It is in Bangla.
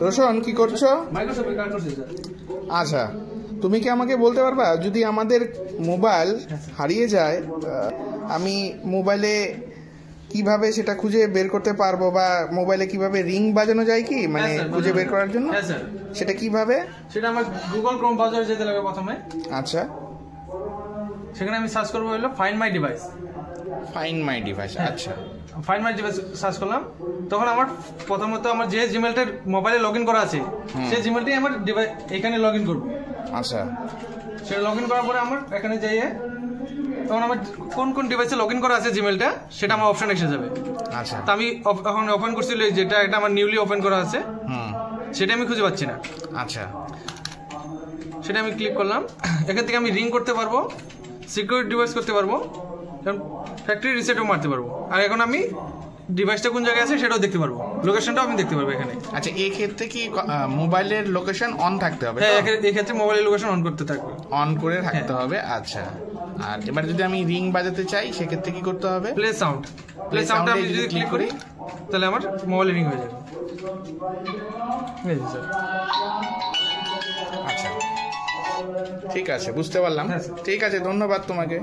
রোশন কি করছো? মাইক্রোসফটের কাজ করছি স্যার। আচ্ছা, তুমি কি আমাকে বলতে পারবা যদি আমাদের মোবাইল হারিয়ে যায়, আমি মোবাইলে কিভাবে সেটা খুঁজে বের করতে পারবো, বা মোবাইলে কিভাবে রিং বাজানো যায় কি, মানে খুঁজে বের করার জন্য? হ্যাঁ স্যার। সেটা কিভাবে? সেটা আমার গুগল ক্রোম ব্রাউজারে যেতে লাগে প্রথমে। আচ্ছা, সেখানে আমি সার্চ করবো হলো find my device. Find my device. আচ্ছা, ফাইন্ড মাই ডিভাইস সার্চ করলাম, তখন আমার প্রথমত আমার যে জিমেলটা মোবাইলে লগ ইন করা আছে সেই জিমেলটাই আমার ডিভাইস এখানে লগ ইন করবো। আচ্ছা, সেটা লগ ইন করার পরে আমার এখানে যাইয়ে তখন আমার কোন কোন ডিভাইসে লগ ইন করা আছে জিমেলটা সেটা আমার অপশন এসে যাবে। আচ্ছা, তো আমি এখন ওপেন করছিল যেটা এটা আমার নিউলি ওপেন করা আছে, সেটা আমি খুঁজে পাচ্ছি না। আচ্ছা, সেটা আমি ক্লিক করলাম। এখান থেকে আমি রিং করতে পারবো, সিকিউর ডিভাইস করতে পারবো, ফ্যাক্টরি রিসেটও মারতে পারবো। আর এখন আমি ডিভাইসটা কোন জায়গায় আছে সেটাও দেখতে পারবো, লোকেশনটাও আমি দেখতে পারবো এখানে। আচ্ছা, এই ক্ষেত্রে কি মোবাইলের লোকেশন অন থাকতে হবে? হ্যাঁ, এই ক্ষেত্রে মোবাইলের লোকেশন অন করতে থাকবে, অন করে থাকতে হবে। আচ্ছা, আর এবার যদি আমি রিং বাজাতে চাই সেক্ষেত্রে কি করতে হবে? Play sound. প্লে সাউন্ডে আমি যদি ক্লিক করি তাহলে আমার মোবাইলে রিং হয়ে যাবে। আচ্ছা, ঠিক আছে, বুঝতে পারলাম। ঠিক আছে, ধন্যবাদ তোমাকে।